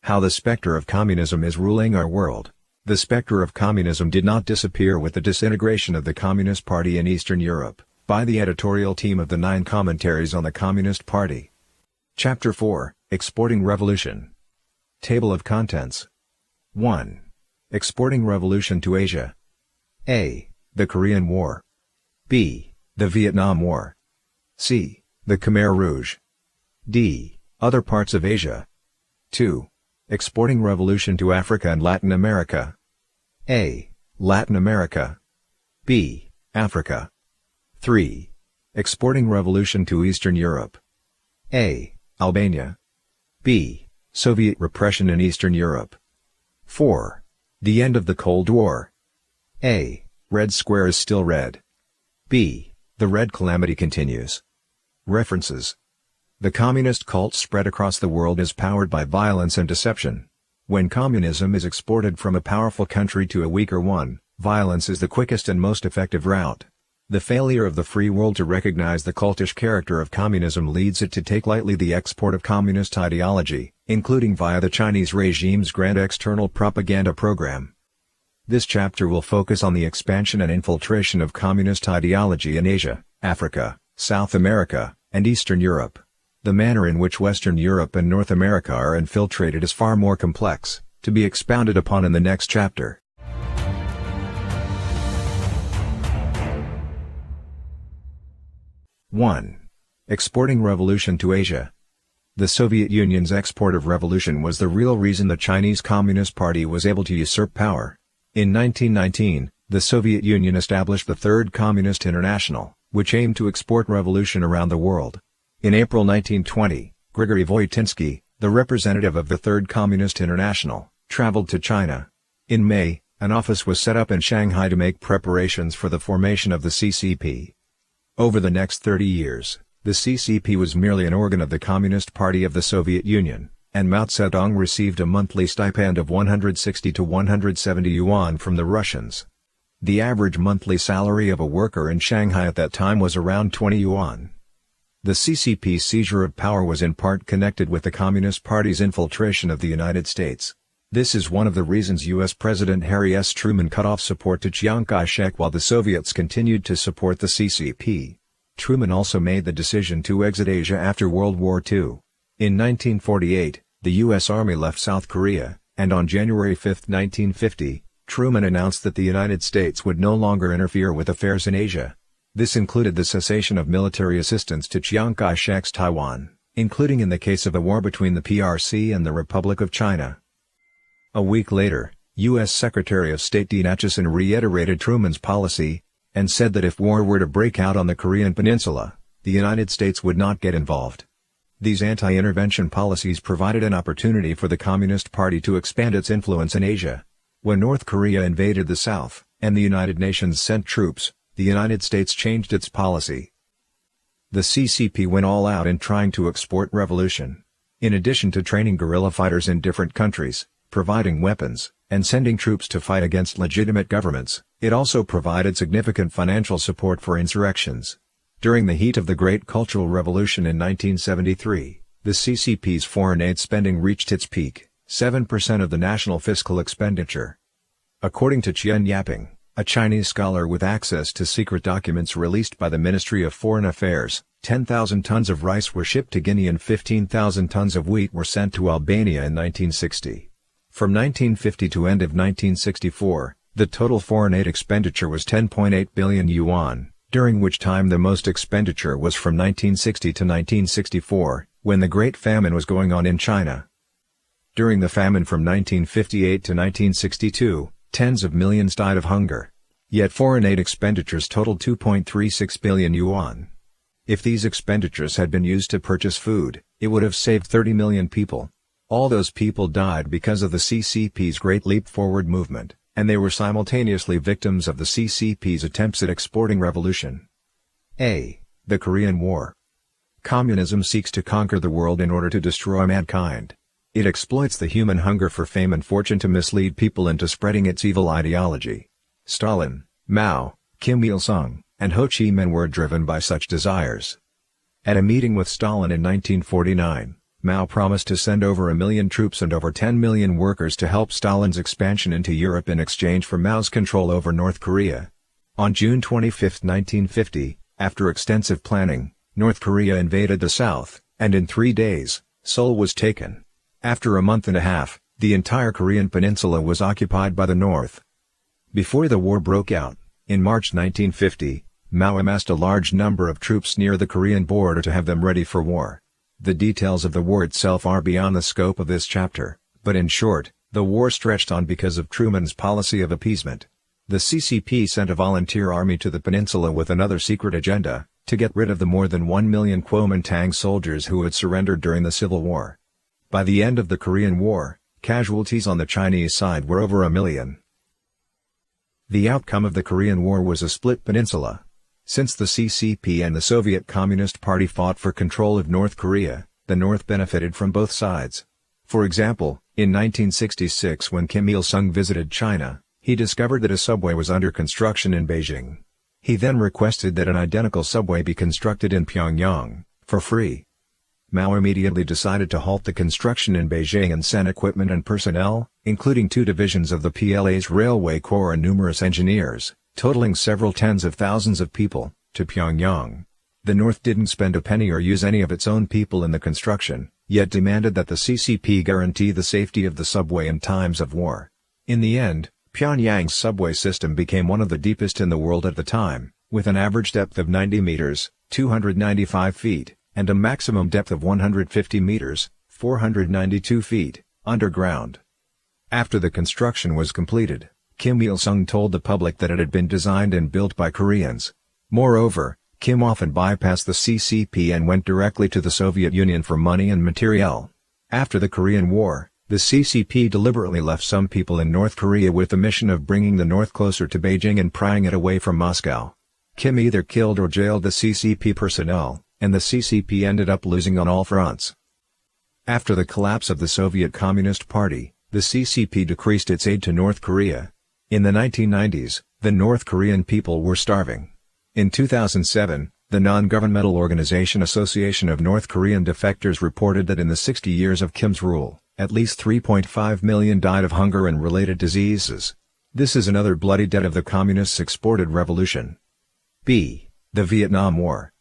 How the specter of communism is ruling our world. The specter of communism did not disappear with the disintegration of the Communist Party in Eastern Europe, by the editorial team of the 9 Commentaries on the Communist Party. Chapter 4, Exporting Revolution. Table of Contents. 1. Exporting Revolution to Asia. A. The Korean War. B. The Vietnam War. C. The Khmer Rouge. D. Other parts of Asia. 2. Exporting revolution to Africa and Latin America. A. Latin America. B. Africa. 3. Exporting revolution to Eastern Europe. A. Albania. B. Soviet repression in Eastern Europe. 4. The end of the Cold War. A. Red Square is still red. B. The Red Calamity continues. References. The communist cult spread across the world is powered by violence and deception. When communism is exported from a powerful country to a weaker one, violence is the quickest and most effective route. The failure of the free world to recognize the cultish character of communism leads it to take lightly the export of communist ideology, including via the Chinese regime's grand external propaganda program. This chapter will focus on the expansion and infiltration of communist ideology in Asia, Africa, South America, and Eastern Europe. The manner in which Western Europe and North America are infiltrated is far more complex, to be expounded upon in the next chapter. (1) Exporting revolution to Asia. The Soviet Union's export of revolution was the real reason the Chinese Communist Party was able to usurp power. In 1919, the Soviet Union established the Third Communist International, which aimed to export revolution around the world. In April 1920, Grigory Voitinsky, the representative of the Third Communist International, traveled to China. In May, an office was set up in Shanghai to make preparations for the formation of the CCP. Over the next 30 years, the CCP was merely an organ of the Communist Party of the Soviet Union, and Mao Zedong received a monthly stipend of 160 to 170 yuan from the Russians. The average monthly salary of a worker in Shanghai at that time was around 20 yuan. The CCP's seizure of power was in part connected with the Communist Party's infiltration of the United States. This is one of the reasons U.S. President Harry S. Truman cut off support to Chiang Kai-shek while the Soviets continued to support the CCP. Truman also made the decision to exit Asia after World War II. In 1948, the U.S. Army left South Korea, and on January 5, 1950, Truman announced that the United States would no longer interfere with affairs in Asia. This included the cessation of military assistance to Chiang Kai-shek's Taiwan, including in the case of the war between the PRC and the Republic of China. A week later, U.S. Secretary of State Dean Acheson reiterated Truman's policy, and said that if war were to break out on the Korean peninsula, the United States would not get involved. These anti-intervention policies provided an opportunity for the Communist Party to expand its influence in Asia. When North Korea invaded the South, and the United Nations sent troops, the United States changed its policy. The CCP went all out in trying to export revolution. In addition to training guerrilla fighters in different countries, providing weapons, and sending troops to fight against legitimate governments, it also provided significant financial support for insurrections. During the heat of the Great Cultural Revolution in 1973, the CCP's foreign aid spending reached its peak, 7% of the national fiscal expenditure. According to Qian Yaping, a Chinese scholar with access to secret documents released by the Ministry of Foreign Affairs, 10,000 tons of rice were shipped to Guinea and 15,000 tons of wheat were sent to Albania in 1960. From 1950 to end of 1964, the total foreign aid expenditure was 10.8 billion yuan, during which time the most expenditure was from 1960 to 1964, when the Great Famine was going on in China. During the famine from 1958 to 1962, tens of millions died of hunger. Yet foreign aid expenditures totaled 2.36 billion yuan. If these expenditures had been used to purchase food, it would have saved 30 million people. All those people died because of the CCP's Great Leap Forward movement, and they were simultaneously victims of the CCP's attempts at exporting revolution. A. The Korean War. Communism seeks to conquer the world in order to destroy mankind. It exploits the human hunger for fame and fortune to mislead people into spreading its evil ideology. Stalin, Mao, Kim Il-sung, and Ho Chi Minh were driven by such desires. At a meeting with Stalin in 1949, Mao promised to send over 1 million troops and over 10 million workers to help Stalin's expansion into Europe in exchange for Mao's control over North Korea. On June 25, 1950, after extensive planning, North Korea invaded the south, and in 3 days, Seoul was taken. After a month and a half, the entire Korean peninsula was occupied by the North. Before the war broke out, in March 1950, Mao amassed a large number of troops near the Korean border to have them ready for war. The details of the war itself are beyond the scope of this chapter, but in short, the war stretched on because of Truman's policy of appeasement. The CCP sent a volunteer army to the peninsula with another secret agenda, to get rid of the more than 1 million Kuomintang soldiers who had surrendered during the Civil War. By the end of the Korean War, casualties on the Chinese side were over 1 million. The outcome of the Korean War was a split peninsula. Since the CCP and the Soviet Communist Party fought for control of North Korea, the North benefited from both sides. For example, in 1966 when Kim Il-sung visited China, he discovered that a subway was under construction in Beijing. He then requested that an identical subway be constructed in Pyongyang, for free. Mao immediately decided to halt the construction in Beijing and sent equipment and personnel, including 2 divisions of the PLA's Railway Corps and numerous engineers, totaling several tens of thousands of people, to Pyongyang. The North didn't spend a penny or use any of its own people in the construction, yet demanded that the CCP guarantee the safety of the subway in times of war. In the end, Pyongyang's subway system became one of the deepest in the world at the time, with an average depth of 90 meters, 295 feet, and a maximum depth of 150 meters, 492 feet, underground. After the construction was completed, Kim Il-sung told the public that it had been designed and built by Koreans. Moreover, Kim often bypassed the CCP and went directly to the Soviet Union for money and materiel. After the Korean War, the CCP deliberately left some people in North Korea with the mission of bringing the North closer to Beijing and prying it away from Moscow. Kim either killed or jailed the CCP personnel, and the CCP ended up losing on all fronts. After the collapse of the Soviet Communist Party, the CCP decreased its aid to North Korea. In the 1990s, the North Korean people were starving. In 2007, the non-governmental organization Association of North Korean Defectors reported that in the 60 years of Kim's rule, at least 3.5 million died of hunger and related diseases. This is another bloody debt of the communists' exported revolution. B. The Vietnam War.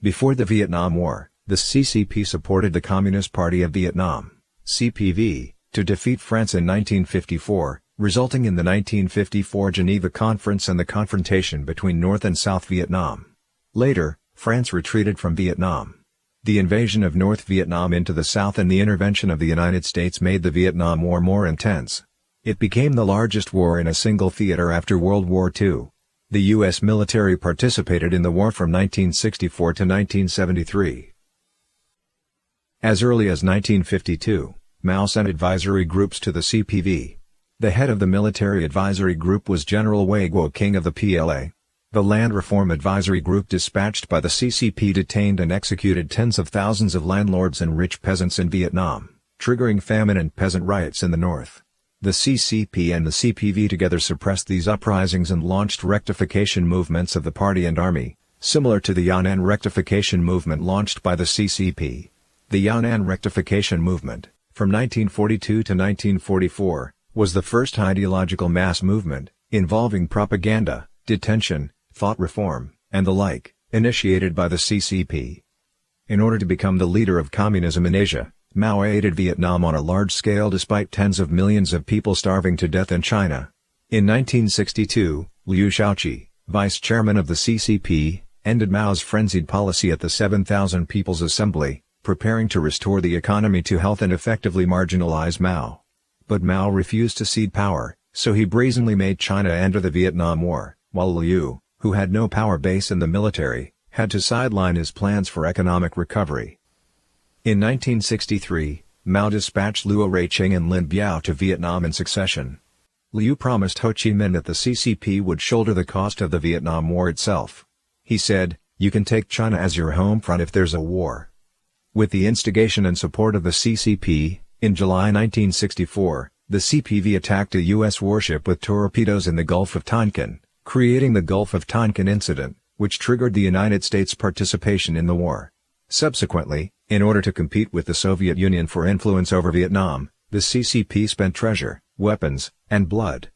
Before the Vietnam War, the CCP supported the Communist Party of Vietnam, CPV, to defeat France in 1954, resulting in the 1954 Geneva Conference and the confrontation between North and South Vietnam. Later, France retreated from Vietnam. The invasion of North Vietnam into the South and the intervention of the United States made the Vietnam War more intense. It became the largest war in a single theater after World War II. The U.S. military participated in the war from 1964 to 1973. As early as 1952, Mao sent advisory groups to the CPV. The head of the military advisory group was General Wei Guoqing of the PLA. The Land Reform Advisory Group dispatched by the CCP detained and executed tens of thousands of landlords and rich peasants in Vietnam, triggering famine and peasant riots in the north. The CCP and the CPV together suppressed these uprisings and launched rectification movements of the party and army, similar to the Yan'an rectification movement launched by the CCP. The Yan'an rectification movement, from 1942 to 1944, was the first ideological mass movement, involving propaganda, detention, thought reform, and the like, initiated by the CCP. In order to become the leader of communism in Asia, Mao aided Vietnam on a large scale despite tens of millions of people starving to death in China. In 1962, Liu Shaoqi, vice chairman of the CCP, ended Mao's frenzied policy at the 7,000 People's Assembly, preparing to restore the economy to health and effectively marginalize Mao. But Mao refused to cede power, so he brazenly made China enter the Vietnam War, while Liu, who had no power base in the military, had to sideline his plans for economic recovery. In 1963, Mao dispatched Luo Ruiqing and Lin Biao to Vietnam in succession. Liu promised Ho Chi Minh that the CCP would shoulder the cost of the Vietnam War itself. He said, "You can take China as your home front if there's a war." With the instigation and support of the CCP, in July 1964, the CPV attacked a U.S. warship with torpedoes in the Gulf of Tonkin, creating the Gulf of Tonkin incident, which triggered the United States' participation in the war. Subsequently, In order to compete with the Soviet Union for influence over Vietnam, the CCP spent treasure, weapons, and blood.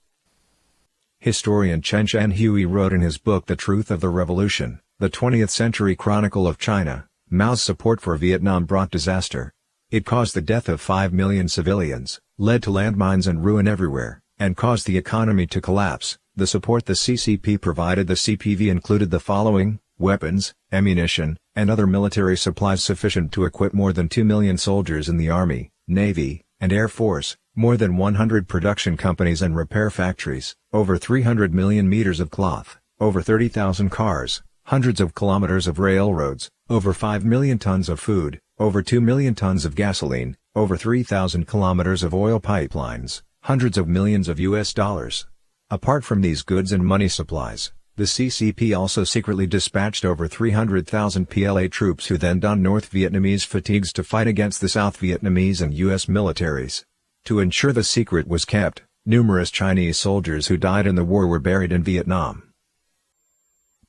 Historian Chen Shan-Hui wrote in his book The Truth of the Revolution, The 20th Century Chronicle of China, Mao's support for Vietnam brought disaster. It caused the death of 5 million civilians, led to landmines and ruin everywhere, and caused the economy to collapse. The support the CCP provided the CPV included the following: weapons, ammunition, and other military supplies sufficient to equip more than 2 million soldiers in the Army, Navy, and Air Force, more than 100 production companies and repair factories, over 300 million meters of cloth, over 30,000 cars, hundreds of kilometers of railroads, over 5 million tons of food, over 2 million tons of gasoline, over 3,000 kilometers of oil pipelines, hundreds of millions of US dollars. Apart from these goods and money supplies, the CCP also secretly dispatched over 300,000 PLA troops who then donned North Vietnamese fatigues to fight against the South Vietnamese and US militaries. To ensure the secret was kept, numerous Chinese soldiers who died in the war were buried in Vietnam.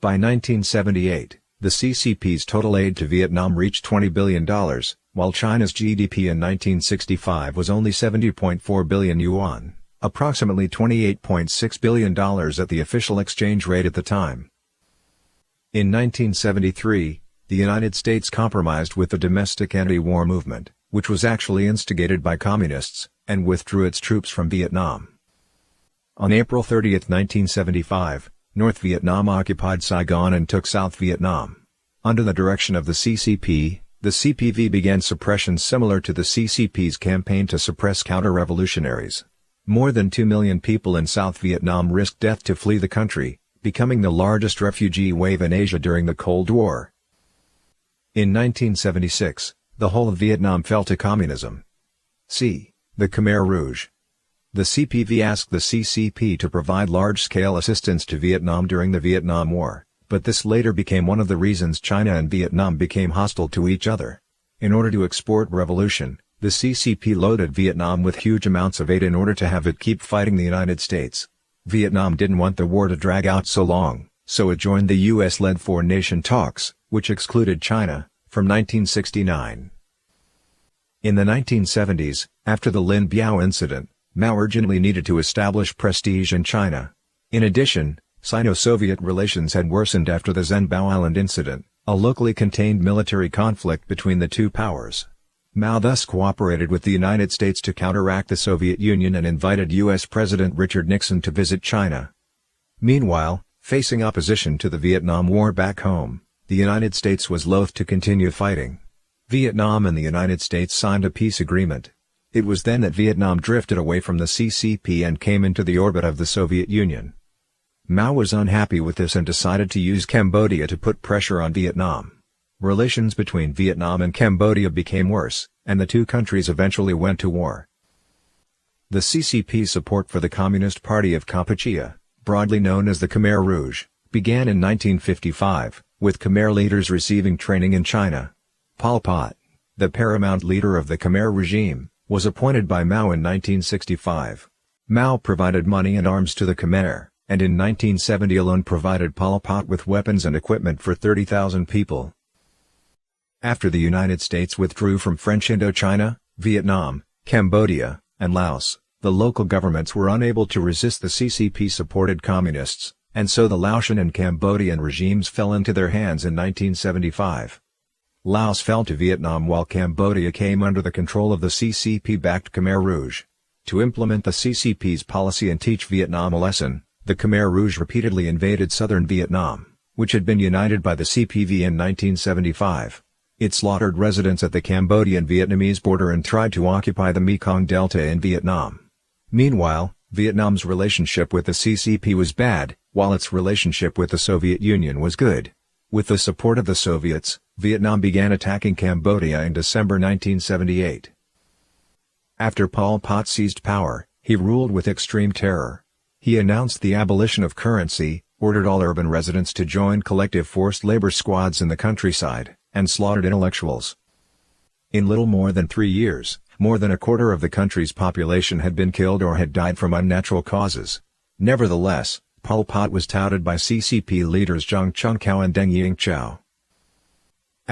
By 1978, the CCP's total aid to Vietnam reached $20 billion, while China's GDP in 1965 was only 70.4 billion yuan. Approximately $28.6 billion at the official exchange rate at the time. In 1973, the United States compromised with the domestic anti-war movement, which was actually instigated by communists, and withdrew its troops from Vietnam. On April 30, 1975, North Vietnam occupied Saigon and took South Vietnam. Under the direction of the CCP, the CPV began suppression similar to the CCP's campaign to suppress counter-revolutionaries. More than 2 million people in South Vietnam risked death to flee the country, becoming the largest refugee wave in Asia during the Cold War. In 1976, the whole of Vietnam fell to communism. C. The Khmer Rouge. The CPV asked the CCP to provide large-scale assistance to Vietnam during the Vietnam War, but this later became one of the reasons China and Vietnam became hostile to each other. In order to export revolution, the CCP loaded Vietnam with huge amounts of aid in order to have it keep fighting the United States. Vietnam didn't want the war to drag out so long, so it joined the US-led four-nation talks, which excluded China, from 1969. In the 1970s, after the Lin Biao incident, Mao urgently needed to establish prestige in China. In addition, Sino-Soviet relations had worsened after the Zhenbao Island incident, a locally contained military conflict between the two powers. Mao thus cooperated with the United States to counteract the Soviet Union and invited U.S. President Richard Nixon to visit China. Meanwhile, facing opposition to the Vietnam War back home, the United States was loath to continue fighting. Vietnam and the United States signed a peace agreement. It was then that Vietnam drifted away from the CCP and came into the orbit of the Soviet Union. Mao was unhappy with this and decided to use Cambodia to put pressure on Vietnam. Relations between Vietnam and Cambodia became worse, and the two countries eventually went to war. The CCP's support for the Communist Party of Kampuchea, broadly known as the Khmer Rouge, began in 1955, with Khmer leaders receiving training in China. Pol Pot, the paramount leader of the Khmer regime, was appointed by Mao in 1965. Mao provided money and arms to the Khmer, and in 1970 alone provided Pol Pot with weapons and equipment for 30,000 people. After the United States withdrew from French Indochina, Vietnam, Cambodia, and Laos, the local governments were unable to resist the CCP-supported communists, and so the Laotian and Cambodian regimes fell into their hands in 1975. Laos fell to Vietnam while Cambodia came under the control of the CCP-backed Khmer Rouge. To implement the CCP's policy and teach Vietnam a lesson, the Khmer Rouge repeatedly invaded southern Vietnam, which had been united by the CPV in 1975. It slaughtered residents at the Cambodian-Vietnamese border and tried to occupy the Mekong Delta in Vietnam. Meanwhile, Vietnam's relationship with the CCP was bad, while its relationship with the Soviet Union was good. With the support of the Soviets, Vietnam began attacking Cambodia in December 1978. After Pol Pot seized power, he ruled with extreme terror. He announced the abolition of currency, ordered all urban residents to join collective forced labor squads in the countryside, and slaughtered intellectuals. In little more than 3 years, more than a quarter of the country's population had been killed or had died from unnatural causes. Nevertheless, Pol Pot was touted by CCP leaders Zhang Chunkow and Deng Yingchao.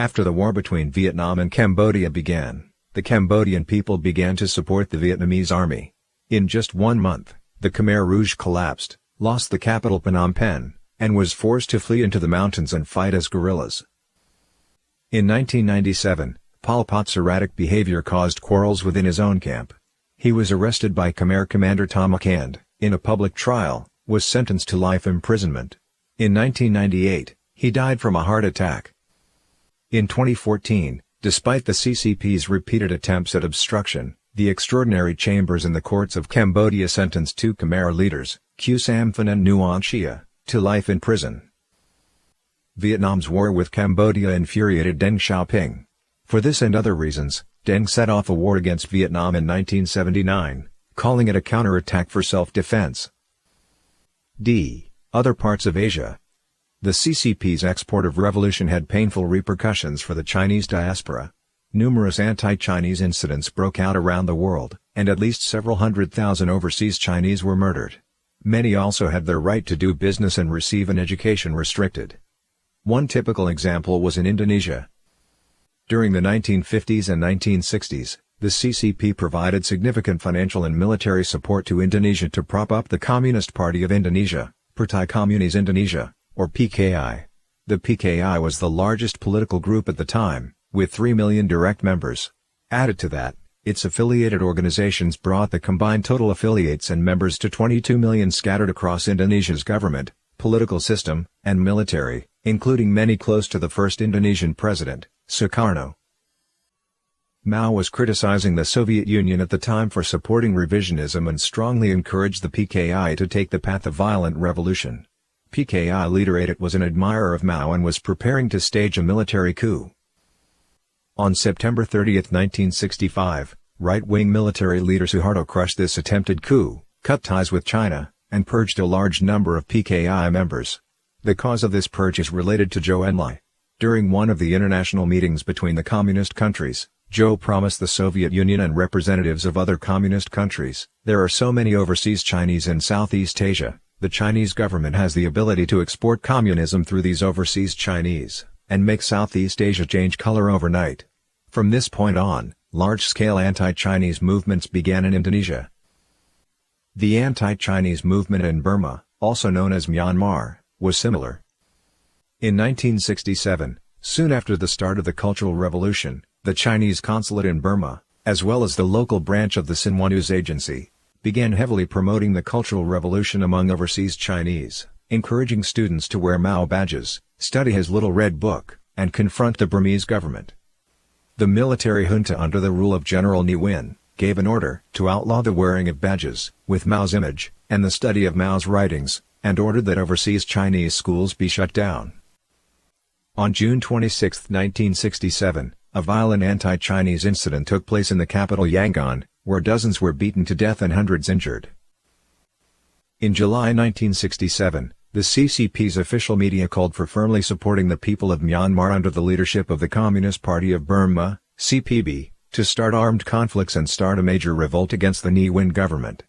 After the war between Vietnam and Cambodia began, the Cambodian people began to support the Vietnamese army. In just 1 month, the Khmer Rouge collapsed, lost the capital Phnom Penh, and was forced to flee into the mountains and fight as guerrillas. In 1997, Pol Pot's erratic behavior caused quarrels within his own camp. He was arrested by Khmer commander Tamak and, in a public trial, was sentenced to life imprisonment. In 1998, he died from a heart attack. In 2014, despite the CCP's repeated attempts at obstruction, the extraordinary chambers in the courts of Cambodia sentenced 2 Khmer leaders, Khieu Samphan and Nuon Chea, to life in prison. Vietnam's war with Cambodia infuriated Deng Xiaoping. For this and other reasons, Deng set off a war against Vietnam in 1979, calling it a counterattack for self-defense. Other parts of Asia. The CCP's export of revolution had painful repercussions for the Chinese diaspora. Numerous anti-Chinese incidents broke out around the world, and at least several 100,000 overseas Chinese were murdered. Many also had their right to do business and receive an education restricted. One typical example was in Indonesia. During the 1950s and 1960s, the CCP provided significant financial and military support to Indonesia to prop up the Communist Party of Indonesia, Partai Komunis Indonesia, or PKI. The PKI was the largest political group at the time, with 3 million direct members. Added to that, its affiliated organizations brought the combined total affiliates and members to 22 million scattered across Indonesia's government, political system, and military, including many close to the first Indonesian president, Sukarno. Mao was criticizing the Soviet Union at the time for supporting revisionism and strongly encouraged the PKI to take the path of violent revolution. PKI leader Adat was an admirer of Mao and was preparing to stage a military coup. On September 30, 1965, right-wing military leader Suharto crushed this attempted coup, cut ties with China, and purged a large number of PKI members. The cause of this purge is related to Zhou Enlai. During one of the international meetings between the communist countries, Zhou promised the Soviet Union and representatives of other communist countries, "There are so many overseas Chinese in Southeast Asia, the Chinese government has the ability to export communism through these overseas Chinese, and make Southeast Asia change color overnight." From this point on, large-scale anti-Chinese movements began in Indonesia. The anti-Chinese movement in Burma, also known as Myanmar, was similar. In 1967, soon after the start of the Cultural Revolution, the Chinese consulate in Burma, as well as the local branch of the Xinhua News Agency, began heavily promoting the Cultural Revolution among overseas Chinese, encouraging students to wear Mao badges, study his Little Red Book, and confront the Burmese government. The military junta under the rule of General Ne Win gave an order to outlaw the wearing of badges with Mao's image and the study of Mao's writings, and ordered that overseas Chinese schools be shut down. On June 26, 1967, a violent anti-Chinese incident took place in the capital Yangon, where dozens were beaten to death and hundreds injured. In July 1967, the CCP's official media called for firmly supporting the people of Myanmar under the leadership of the Communist Party of Burma, CPB, to start armed conflicts and start a major revolt against the Ne Win government.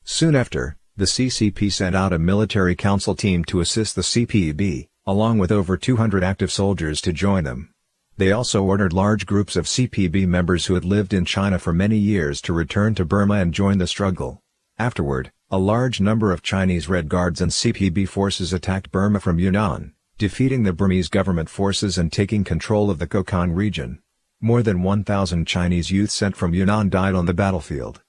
Soon after, the CCP sent out a military council team to assist the CPB, along with over 200 active soldiers to join them. They also ordered large groups of CPB members who had lived in China for many years to return to Burma and join the struggle. Afterward, a large number of Chinese Red Guards and CPB forces attacked Burma from Yunnan, defeating the Burmese government forces and taking control of the Kokang region. More than 1,000 Chinese youth sent from Yunnan died on the battlefield.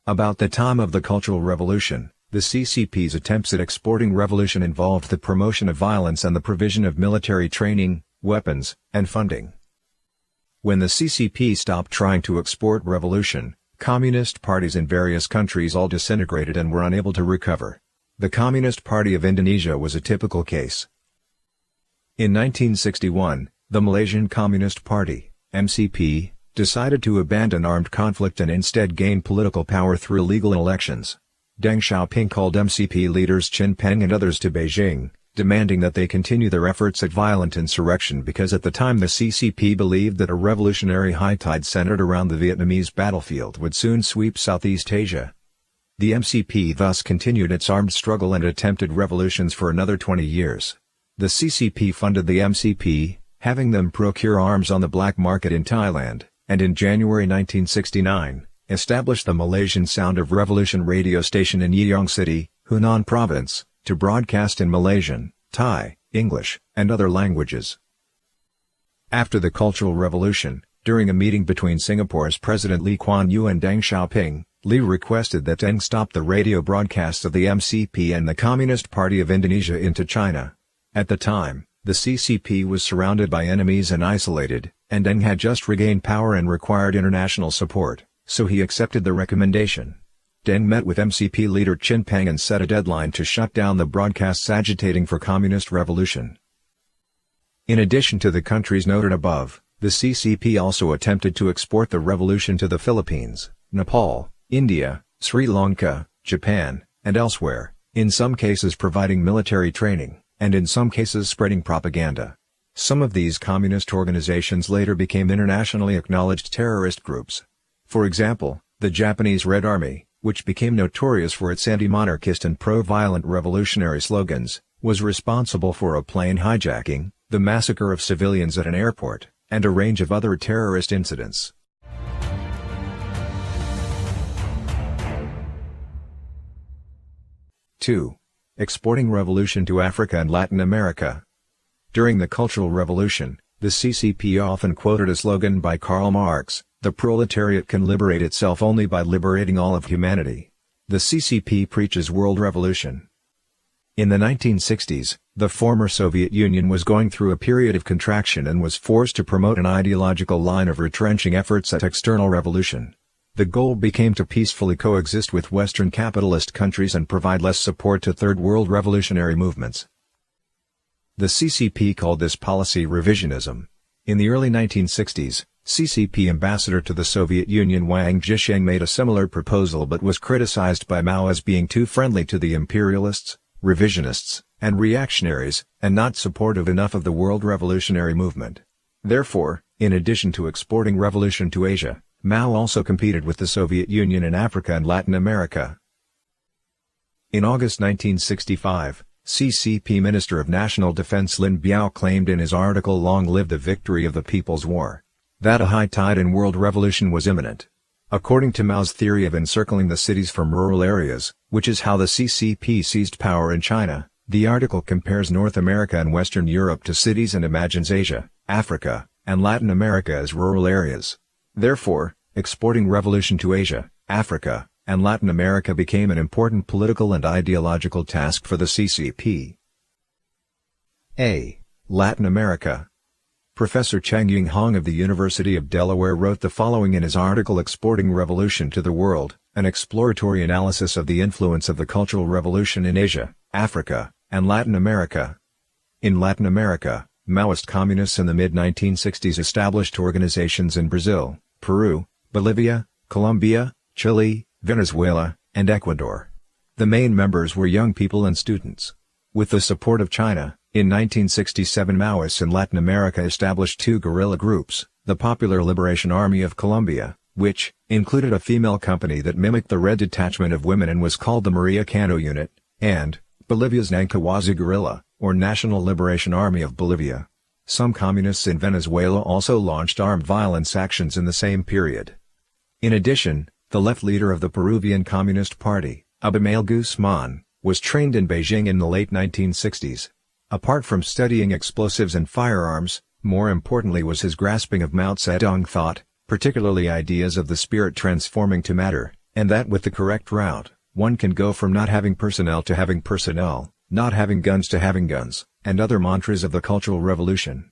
About the time of the Cultural Revolution, the CCP's attempts at exporting revolution involved the promotion of violence and the provision of military training, weapons, and funding. When the CCP stopped trying to export revolution, communist parties in various countries all disintegrated and were unable to recover. The Communist Party of Indonesia was a typical case. In 1961, the Malaysian Communist Party, MCP, decided to abandon armed conflict and instead gain political power through illegal elections. Deng Xiaoping called MCP leaders Chin Peng and others to Beijing, demanding that they continue their efforts at violent insurrection because at the time the CCP believed that a revolutionary high tide centered around the Vietnamese battlefield would soon sweep Southeast Asia. The MCP thus continued its armed struggle and attempted revolutions for another 20 years. The CCP funded the MCP, having them procure arms on the black market in Thailand, and in January 1969, established the Malaysian Sound of Revolution radio station in Yeong City, Hunan Province, to broadcast in Malaysian, Thai, English, and other languages. After the Cultural Revolution, during a meeting between Singapore's President Lee Kuan Yew and Deng Xiaoping, Lee requested that Deng stop the radio broadcasts of the MCP and the Communist Party of Indonesia into China. At the time, the CCP was surrounded by enemies and isolated, and Deng had just regained power and required international support, so he accepted the recommendation. Deng met with MCP leader Chin Peng and set a deadline to shut down the broadcasts agitating for communist revolution. In addition to the countries noted above, the CCP also attempted to export the revolution to the Philippines, Nepal, India, Sri Lanka, Japan, and elsewhere, in some cases providing military training, and in some cases spreading propaganda. Some of these communist organizations later became internationally acknowledged terrorist groups. For example, the Japanese Red Army, which became notorious for its anti-monarchist and pro-violent revolutionary slogans, was responsible for a plane hijacking, the massacre of civilians at an airport, and a range of other terrorist incidents. (2) Exporting revolution to Africa and Latin America. During the Cultural Revolution, the CCP often quoted a slogan by Karl Marx, "The proletariat can liberate itself only by liberating all of humanity." The CCP preaches world revolution. In the 1960s, the former Soviet Union was going through a period of contraction and was forced to promote an ideological line of retrenching efforts at external revolution. The goal became to peacefully coexist with Western capitalist countries and provide less support to Third World revolutionary movements. The CCP called this policy revisionism. In the early 1960s, CCP ambassador to the Soviet Union Wang Zhisheng made a similar proposal but was criticized by Mao as being too friendly to the imperialists, revisionists, and reactionaries, and not supportive enough of the world revolutionary movement. Therefore, in addition to exporting revolution to Asia, Mao also competed with the Soviet Union in Africa and Latin America. In August 1965, CCP Minister of National Defense Lin Biao claimed in his article "Long Live the Victory of the People's War" that a high tide in world revolution was imminent. According to Mao's theory of encircling the cities from rural areas, which is how the CCP seized power in China, the article compares North America and Western Europe to cities and imagines Asia, Africa, and Latin America as rural areas. Therefore, exporting revolution to Asia, Africa, and Latin America became an important political and ideological task for the CCP. A. Latin America. Professor Cheng Ying Hong of the University of Delaware wrote the following in his article "Exporting Revolution to the World, an exploratory analysis of the influence of the Cultural Revolution in Asia, Africa, and Latin America." In Latin America, Maoist communists in the mid-1960s established organizations in Brazil, Peru, Bolivia, Colombia, Chile, Venezuela, and Ecuador. The main members were young people and students. With the support of China, in 1967 Maoists in Latin America established two guerrilla groups, the Popular Liberation Army of Colombia, which included a female company that mimicked the Red Detachment of Women and was called the Maria Cano Unit, and Bolivia's Nankawazi Guerrilla, or National Liberation Army of Bolivia. Some communists in Venezuela also launched armed violence actions in the same period. In addition, the left leader of the Peruvian Communist Party, Abimael Guzman, was trained in Beijing in the late 1960s. Apart from studying explosives and firearms, more importantly was his grasping of Mao Zedong thought, particularly ideas of the spirit transforming to matter, and that with the correct route, one can go from not having personnel to having personnel, not having guns to having guns, and other mantras of the Cultural Revolution.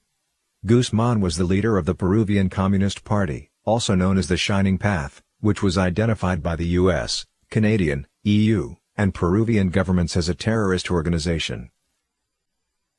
Guzman was the leader of the Peruvian Communist Party, also known as the Shining Path, which was identified by the US, Canadian, EU, and Peruvian governments as a terrorist organization.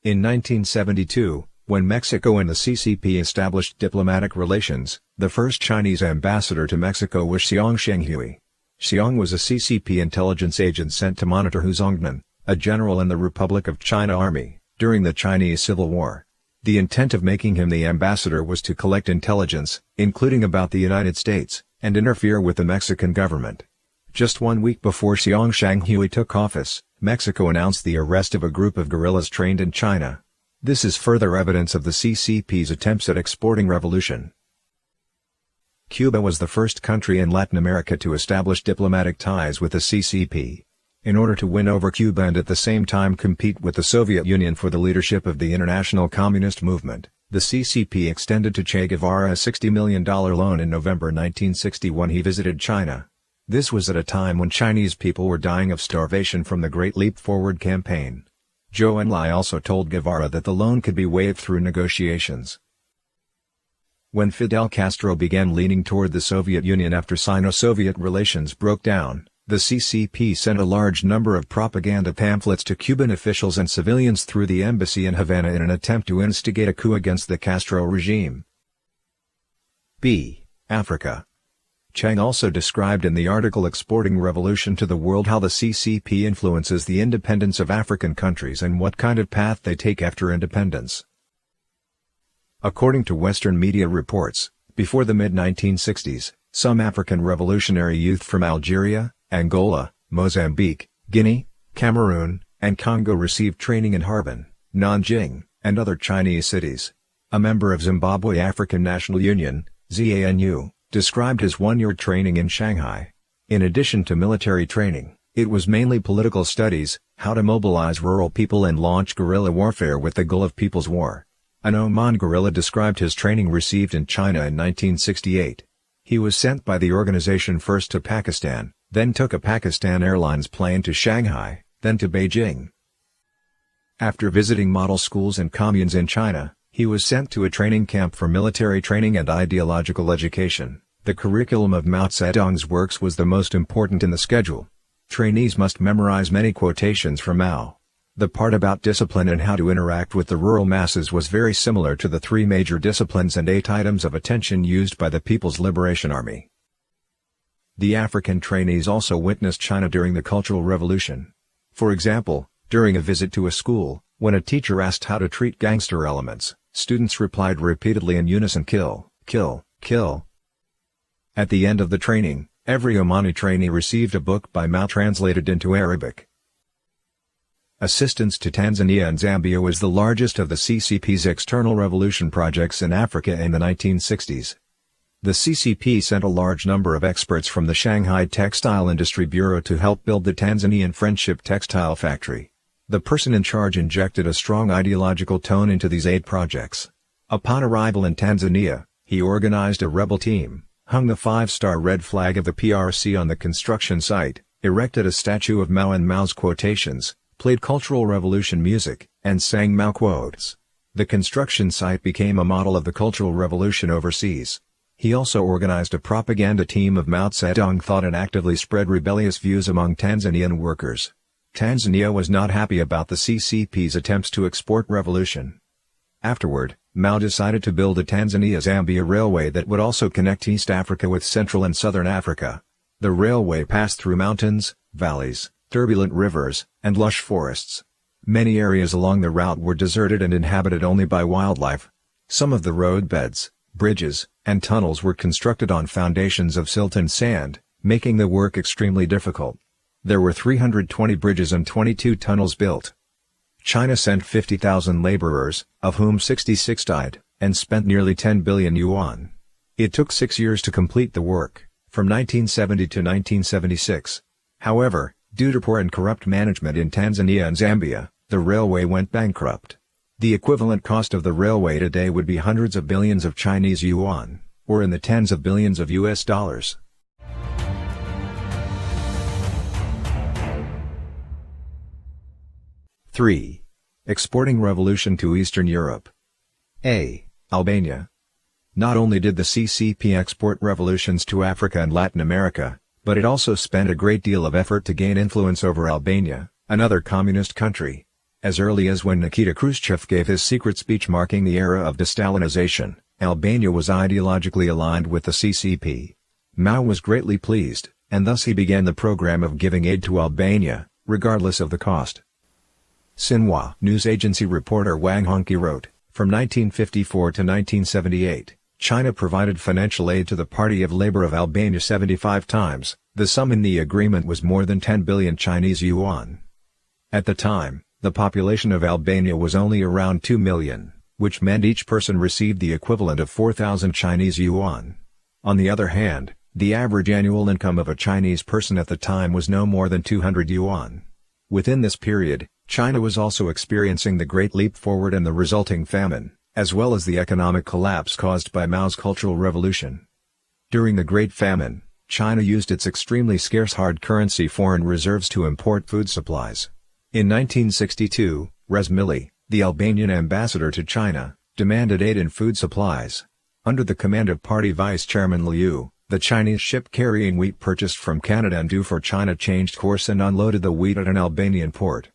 In 1972, when Mexico and the CCP established diplomatic relations, the first Chinese ambassador to Mexico was Xiong Shenghui. Xiong was a CCP intelligence agent sent to monitor Hu Zongnan, a general in the Republic of China Army, during the Chinese Civil War. The intent of making him the ambassador was to collect intelligence, including about the United States, and interfere with the Mexican government. Just 1 week before Xiong Shenghui took office, Mexico announced the arrest of a group of guerrillas trained in China. This is further evidence of the CCP's attempts at exporting revolution. Cuba was the first country in Latin America to establish diplomatic ties with the CCP. In order to win over Cuba and at the same time compete with the Soviet Union for the leadership of the international communist movement, the CCP extended to Che Guevara a $60 million loan in November 1960 when he visited China. This was at a time when Chinese people were dying of starvation from the Great Leap Forward campaign. Zhou Enlai also told Guevara that the loan could be waived through negotiations. When Fidel Castro began leaning toward the Soviet Union after Sino-Soviet relations broke down, the CCP sent a large number of propaganda pamphlets to Cuban officials and civilians through the embassy in Havana in an attempt to instigate a coup against the Castro regime. B. Africa. Cheng also described in the article Exporting Revolution to the World how the CCP influences the independence of African countries and what kind of path they take after independence. According to Western media reports, before the mid-1960s, some African revolutionary youth from Algeria, Angola, Mozambique, Guinea, Cameroon, and Congo received training in Harbin, Nanjing, and other Chinese cities. A member of Zimbabwe African National Union, ZANU, described his one-year training in Shanghai. In addition to military training, it was mainly political studies, how to mobilize rural people and launch guerrilla warfare with the goal of People's War. An Oman guerrilla described his training received in China in 1968. He was sent by the organization first to Pakistan, then took a Pakistan Airlines plane to Shanghai, then to Beijing. After visiting model schools and communes in China, he was sent to a training camp for military training and ideological education. The curriculum of Mao Zedong's works was the most important in the schedule. Trainees must memorize many quotations from Mao. The part about discipline and how to interact with the rural masses was very similar to the 3 major disciplines and 8 items of attention used by the People's Liberation Army. The African trainees also witnessed China during the Cultural Revolution. For example, during a visit to a school, when a teacher asked how to treat gangster elements, students replied repeatedly in unison, kill, kill, kill. At the end of the training, every Omani trainee received a book by Mao translated into Arabic. Assistance to Tanzania and Zambia was the largest of the CCP's external revolution projects in Africa in the 1960s. The CCP sent a large number of experts from the Shanghai Textile Industry Bureau to help build the Tanzanian Friendship Textile Factory. The person in charge injected a strong ideological tone into these 8 projects. Upon arrival in Tanzania, he organized a rebel team, hung the 5-star red flag of the PRC on the construction site, erected a statue of Mao and Mao's quotations, played Cultural Revolution music, and sang Mao quotes. The construction site became a model of the Cultural Revolution overseas. He also organized a propaganda team of Mao Zedong thought and actively spread rebellious views among Tanzanian workers. Tanzania was not happy about the CCP's attempts to export revolution. Afterward, Mao decided to build a Tanzania-Zambia railway that would also connect East Africa with Central and Southern Africa. The railway passed through mountains, valleys, turbulent rivers, and lush forests. Many areas along the route were deserted and inhabited only by wildlife. Some of the roadbeds, bridges, and tunnels were constructed on foundations of silt and sand, making the work extremely difficult. There were 320 bridges and 22 tunnels built. China sent 50,000 laborers, of whom 66 died, and spent nearly 10 billion yuan. It took 6 years to complete the work, from 1970 to 1976. However, due to poor and corrupt management in Tanzania and Zambia, the railway went bankrupt. The equivalent cost of the railway today would be hundreds of billions of Chinese yuan, or in the tens of billions of US dollars. (3) Exporting revolution to Eastern Europe. A. Albania. Not only did the CCP export revolutions to Africa and Latin America, but it also spent a great deal of effort to gain influence over Albania, another communist country. As early as when Nikita Khrushchev gave his secret speech marking the era of de-Stalinization, Albania was ideologically aligned with the CCP. Mao was greatly pleased, and thus he began the program of giving aid to Albania, regardless of the cost. Xinhua news agency reporter Wang Hongqi wrote, from 1954 to 1978, China provided financial aid to the Party of Labor of Albania 75 times, the sum in the agreement was more than 10 billion Chinese yuan. At the time, The population of Albania was only around 2 million, which meant each person received the equivalent of 4,000 Chinese yuan. On the other hand, the average annual income of a Chinese person at the time was no more than 200 yuan. Within this period, China was also experiencing the Great Leap Forward and the resulting famine, as well as the economic collapse caused by Mao's Cultural Revolution. During the Great Famine, China used its extremely scarce hard currency foreign reserves to import food supplies. In 1962, Resmili, the Albanian ambassador to China, demanded aid in food supplies. Under the command of party vice chairman Liu, the Chinese ship carrying wheat purchased from Canada and due for China changed course and unloaded the wheat at an Albanian port.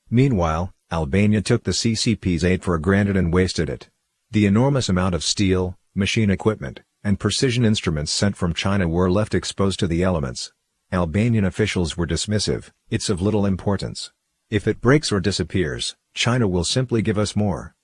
Meanwhile, Albania took the CCP's aid for granted and wasted it. The enormous amount of steel, machine equipment, and precision instruments sent from China were left exposed to the elements. Albanian officials were dismissive, "It's of little importance. If it breaks or disappears, China will simply give us more."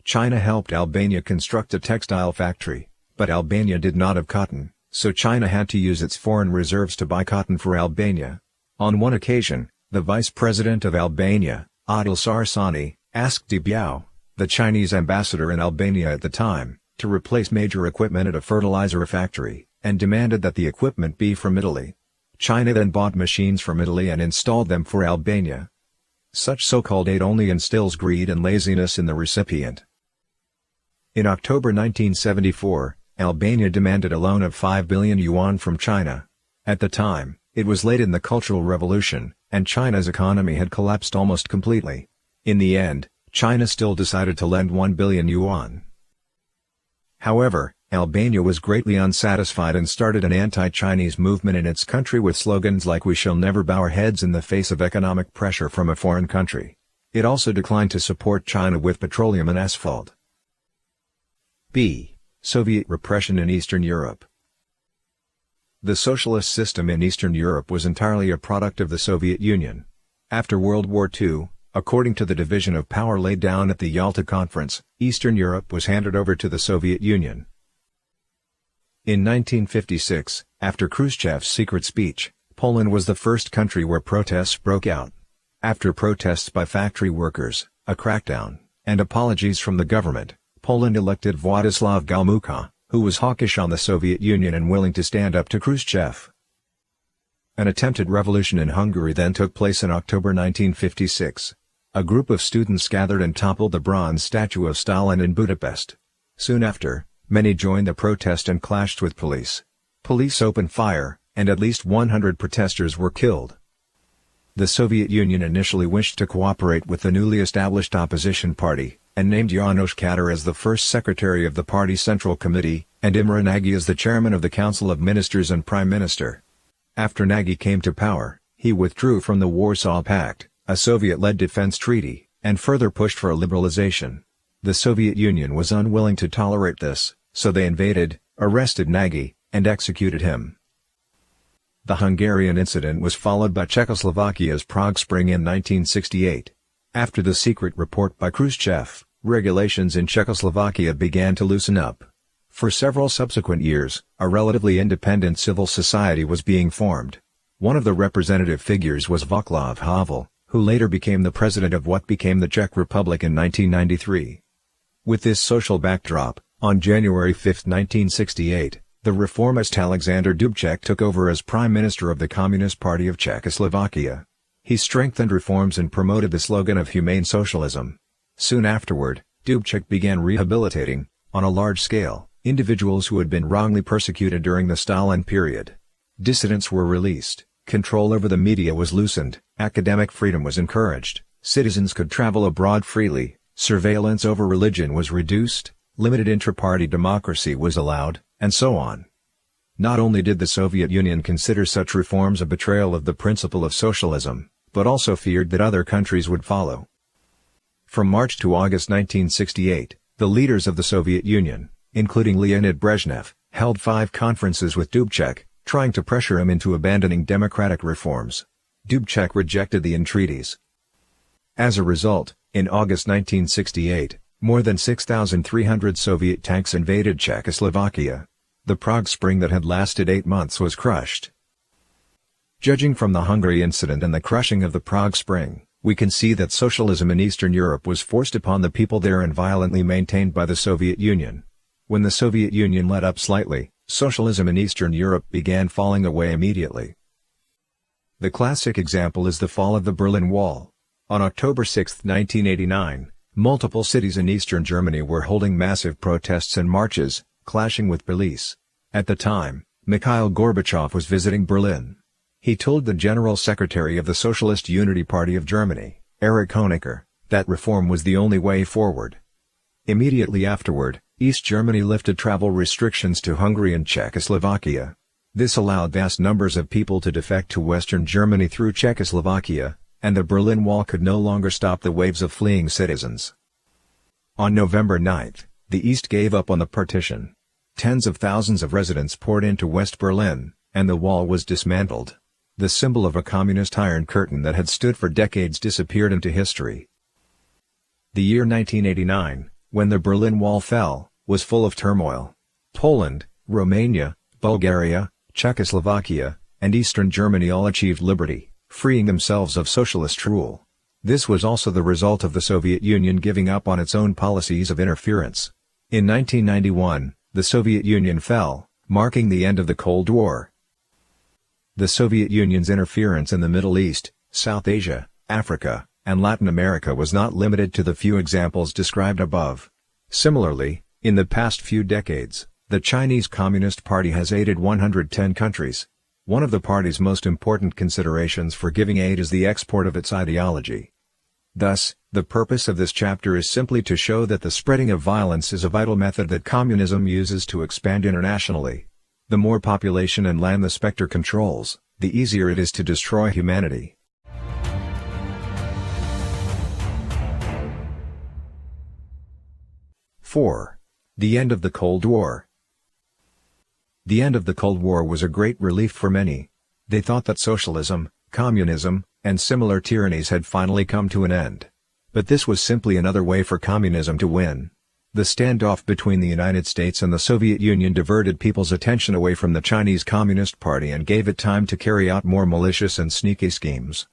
China helped Albania construct a textile factory, but Albania did not have cotton, so China had to use its foreign reserves to buy cotton for Albania. On one occasion, the vice president of Albania, Adil Sarsani, asked Di Biao, the Chinese ambassador in Albania at the time, to replace major equipment at a fertilizer factory, and demanded that the equipment be from Italy. China then bought machines from Italy and installed them for Albania. Such so-called aid only instills greed and laziness in the recipient. In October 1974, Albania demanded a loan of 5 billion yuan from China. At the time, it was late in the Cultural Revolution, and China's economy had collapsed almost completely. In the end, China still decided to lend 1 billion yuan. However, Albania was greatly unsatisfied and started an anti-Chinese movement in its country with slogans like "We shall never bow our heads in the face of economic pressure from a foreign country." It also declined to support China with petroleum and asphalt. B. Soviet repression in Eastern Europe. The socialist system in Eastern Europe was entirely a product of the Soviet Union. After World War II, according to the division of power laid down at the Yalta Conference, Eastern Europe was handed over to the Soviet Union. In 1956, after Khrushchev's secret speech, Poland was the first country where protests broke out. After protests by factory workers, a crackdown, and apologies from the government, Poland elected Władysław Gomułka, who was hawkish on the Soviet Union and willing to stand up to Khrushchev. An attempted revolution in Hungary then took place in October 1956. A group of students gathered and toppled the bronze statue of Stalin in Budapest. Soon after, many joined the protest and clashed with police. Police opened fire, and at least 100 protesters were killed. The Soviet Union initially wished to cooperate with the newly established opposition party, and named János Kadar as the first secretary of the party's Central Committee, and Imre Nagy as the chairman of the Council of Ministers and Prime Minister. After Nagy came to power, he withdrew from the Warsaw Pact, a Soviet-led defense treaty, and further pushed for a liberalization. The Soviet Union was unwilling to tolerate this, so they invaded, arrested Nagy, and executed him. The Hungarian incident was followed by Czechoslovakia's Prague Spring in 1968. After the secret report by Khrushchev, regulations in Czechoslovakia began to loosen up. For several subsequent years, a relatively independent civil society was being formed. One of the representative figures was Václav Havel, who later became the president of what became the Czech Republic in 1993. With this social backdrop, on January 5, 1968, the reformist Alexander Dubček took over as Prime Minister of the Communist Party of Czechoslovakia. He strengthened reforms and promoted the slogan of humane socialism. Soon afterward, Dubček began rehabilitating, on a large scale, individuals who had been wrongly persecuted during the Stalin period. Dissidents were released, control over the media was loosened, academic freedom was encouraged, citizens could travel abroad freely, surveillance over religion was reduced, limited intra-party democracy was allowed, and so on. Not only did the Soviet Union consider such reforms a betrayal of the principle of socialism, but also feared that other countries would follow. From March to August 1968, the leaders of the Soviet Union, including Leonid Brezhnev, held 5 conferences with Dubček, trying to pressure him into abandoning democratic reforms. Dubček rejected the entreaties. As a result, in August 1968, more than 6,300 Soviet tanks invaded Czechoslovakia. The Prague Spring that had lasted 8 months was crushed. Judging from the Hungary incident and the crushing of the Prague Spring, we can see that socialism in Eastern Europe was forced upon the people there and violently maintained by the Soviet Union. When the Soviet Union let up slightly, socialism in Eastern Europe began falling away immediately. The classic example is the fall of the Berlin Wall. On October 6, 1989, multiple cities in eastern Germany were holding massive protests and marches, clashing with police. At the time, Mikhail Gorbachev was visiting Berlin. He told the General Secretary of the Socialist Unity Party of Germany, Erich Honecker, that reform was the only way forward. Immediately afterward, East Germany lifted travel restrictions to Hungary and Czechoslovakia. This allowed vast numbers of people to defect to Western Germany through Czechoslovakia, and the Berlin Wall could no longer stop the waves of fleeing citizens. On November 9, the East gave up on the partition. Tens of thousands of residents poured into West Berlin, and the wall was dismantled. The symbol of a communist iron curtain that had stood for decades disappeared into history. The year 1989, when the Berlin Wall fell, was full of turmoil. Poland, Romania, Bulgaria, Czechoslovakia, and Eastern Germany all achieved liberty, freeing themselves of socialist rule. This was also the result of the Soviet Union giving up on its own policies of interference. In 1991, the Soviet Union fell, marking the end of the Cold War. The Soviet Union's interference in the Middle East, South Asia, Africa, and Latin America was not limited to the few examples described above. Similarly, in the past few decades, the Chinese Communist Party has aided 110 countries. One of the party's most important considerations for giving aid is the export of its ideology. Thus, the purpose of this chapter is simply to show that the spreading of violence is a vital method that communism uses to expand internationally. The more population and land the Specter controls, the easier it is to destroy humanity. The end of the Cold War. The end of the Cold War was a great relief for many. They thought that socialism, communism, and similar tyrannies had finally come to an end. But this was simply another way for communism to win. The standoff between the United States and the Soviet Union diverted people's attention away from the Chinese Communist Party and gave it time to carry out more malicious and sneaky schemes.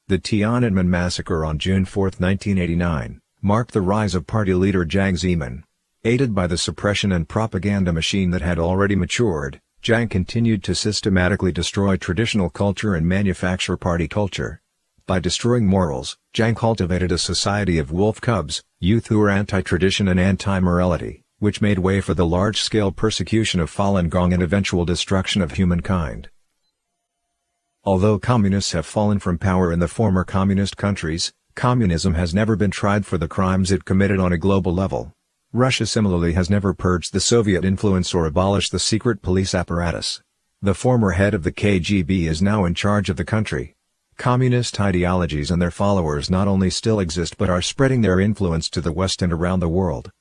The Tiananmen massacre on June 4, 1989, marked the rise of party leader Jiang Zemin. Aided by the suppression and propaganda machine that had already matured, Jiang continued to systematically destroy traditional culture and manufacture party culture. By destroying morals, Jiang cultivated a society of wolf cubs, youth who were anti-tradition and anti-morality, which made way for the large-scale persecution of Falun Gong and eventual destruction of humankind. Although communists have fallen from power in the former communist countries, communism has never been tried for the crimes it committed on a global level. Russia similarly has never purged the Soviet influence or abolished the secret police apparatus. The former head of the KGB is now in charge of the country. Communist ideologies and their followers not only still exist but are spreading their influence to the West and around the world.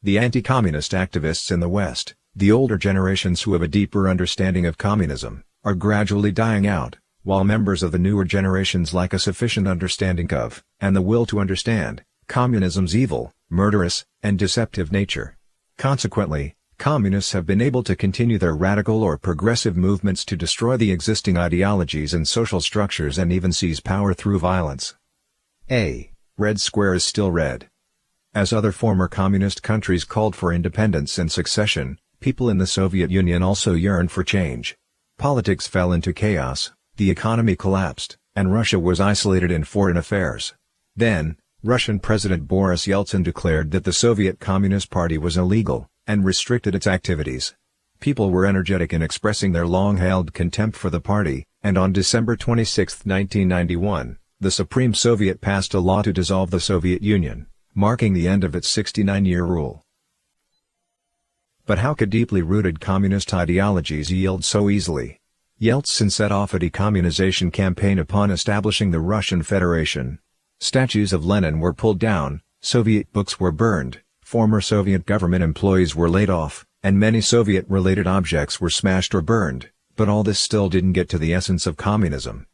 The anti-communist activists in the West, the older generations who have a deeper understanding of communism, are gradually dying out, while members of the newer generations lack a sufficient understanding of, and the will to understand, communism's evil, murderous, and deceptive nature. Consequently, communists have been able to continue their radical or progressive movements to destroy the existing ideologies and social structures and even seize power through violence. Red Square is still red. As other former communist countries called for independence and succession, people in the Soviet Union also yearned for change. Politics fell into chaos, the economy collapsed, and Russia was isolated in foreign affairs. Then, Russian President Boris Yeltsin declared that the Soviet Communist Party was illegal, and restricted its activities. People were energetic in expressing their long-held contempt for the party, and on December 26, 1991, the Supreme Soviet passed a law to dissolve the Soviet Union, marking the end of its 69-year rule. But how could deeply rooted communist ideologies yield so easily? Yeltsin set off a decommunization campaign upon establishing the Russian Federation. Statues of Lenin were pulled down, Soviet books were burned, former Soviet government employees were laid off, and many Soviet-related objects were smashed or burned, but all this still didn't get to the essence of communism.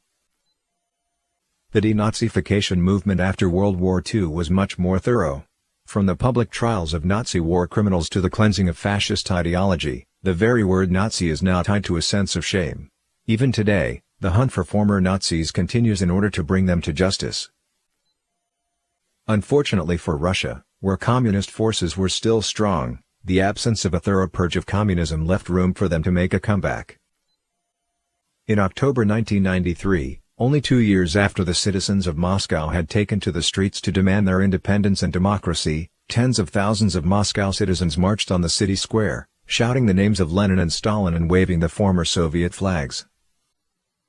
The denazification movement after World War II was much more thorough. From the public trials of Nazi war criminals to the cleansing of fascist ideology, the very word Nazi is now tied to a sense of shame. Even today, The hunt for former Nazis continues in order to bring them to justice. Unfortunately for Russia, where communist forces were still strong, the absence of a thorough purge of communism left room for them to make a comeback. In October 1993, only 2 years after the citizens of Moscow had taken to the streets to demand their independence and democracy, tens of thousands of Moscow citizens marched on the city square, shouting the names of Lenin and Stalin and waving the former Soviet flags.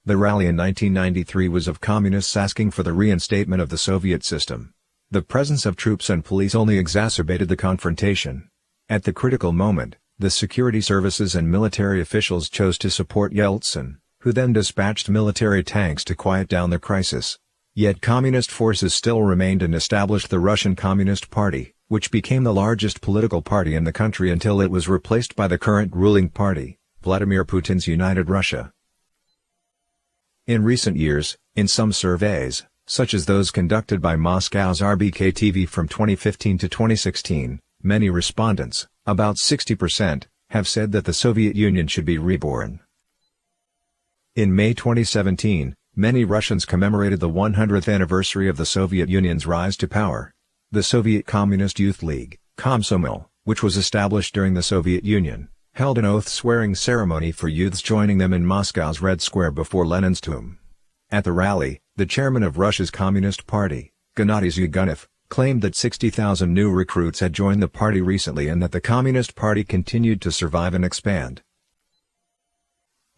The rally in 1993 was of communists asking for the reinstatement of the Soviet system. The presence of troops and police only exacerbated the confrontation. At the critical moment, the security services and military officials chose to support Yeltsin, who then dispatched military tanks to quiet down the crisis. Yet communist forces still remained and established the Russian Communist Party, which became the largest political party in the country until it was replaced by the current ruling party, Vladimir Putin's United Russia. In recent years, in some surveys, such as those conducted by Moscow's RBK TV from 2015 to 2016, many respondents, about 60%, have said that the Soviet Union should be reborn. In May 2017, many Russians commemorated the 100th anniversary of the Soviet Union's rise to power. The Soviet Communist Youth League, Komsomol, which was established during the Soviet Union, held an oath-swearing ceremony for youths joining them in Moscow's Red Square before Lenin's tomb. At the rally, the chairman of Russia's Communist Party, Gennady Zyuganov, claimed that 60,000 new recruits had joined the party recently and that the Communist Party continued to survive and expand.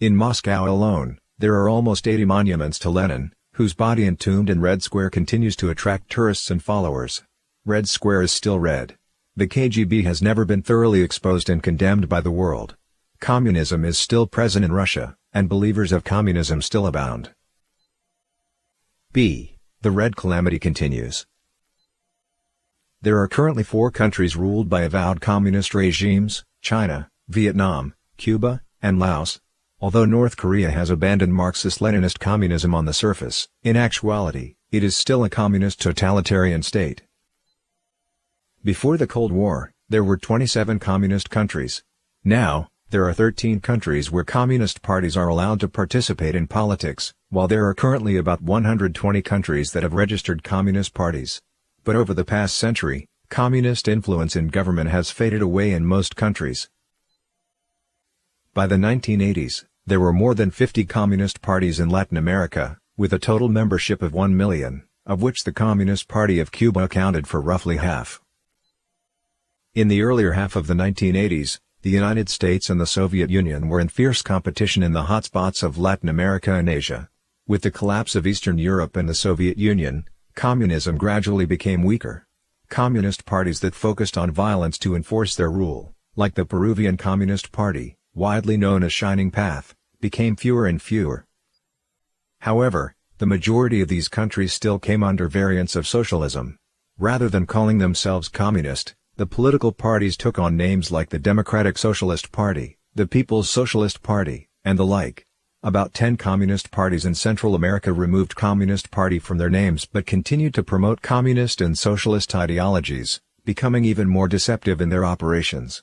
In Moscow alone, there are almost 80 monuments to Lenin, whose body entombed in Red Square continues to attract tourists and followers. Red Square is still red. The KGB has never been thoroughly exposed and condemned by the world. Communism is still present in Russia, and believers of communism still abound. B. The Red Calamity continues. There are currently 4 countries ruled by avowed communist regimes: China, Vietnam, Cuba, and Laos. Although North Korea has abandoned Marxist-Leninist communism on the surface, in actuality, it is still a communist totalitarian state. Before the Cold War, there were 27 communist countries. Now, there are 13 countries where communist parties are allowed to participate in politics, while there are currently about 120 countries that have registered communist parties. But over the past century, communist influence in government has faded away in most countries. By the 1980s, there were more than 50 communist parties in Latin America, with a total membership of 1 million, of which the Communist Party of Cuba accounted for roughly half. In the earlier half of the 1980s, the United States and the Soviet Union were in fierce competition in the hotspots of Latin America and Asia. With the collapse of Eastern Europe and the Soviet Union, communism gradually became weaker. Communist parties that focused on violence to enforce their rule, like the Peruvian Communist Party, widely known as Shining Path, became fewer and fewer. However, the majority of these countries still came under variants of socialism. Rather than calling themselves communist, the political parties took on names like the Democratic Socialist Party, the People's Socialist Party, and the like. About 10 communist parties in Central America removed Communist Party from their names but continued to promote communist and socialist ideologies, becoming even more deceptive in their operations.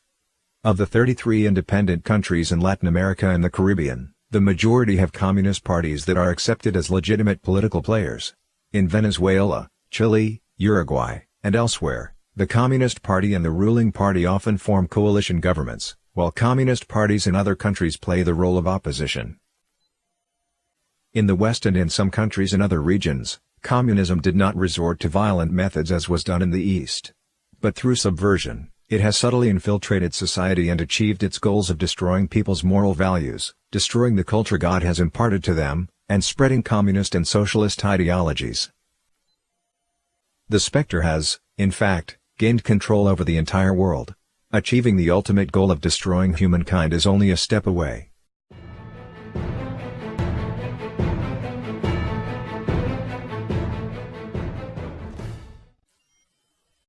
Of the 33 independent countries in Latin America and the Caribbean, the majority have communist parties that are accepted as legitimate political players. In Venezuela, Chile, Uruguay, and elsewhere, the Communist Party and the ruling party often form coalition governments, while communist parties in other countries play the role of opposition. In the West and in some countries in other regions, communism did not resort to violent methods as was done in the East. But through subversion, it has subtly infiltrated society and achieved its goals of destroying people's moral values, destroying the culture God has imparted to them, and spreading communist and socialist ideologies. The Spectre has, in fact, gained control over the entire world. Achieving the ultimate goal of destroying humankind is only a step away.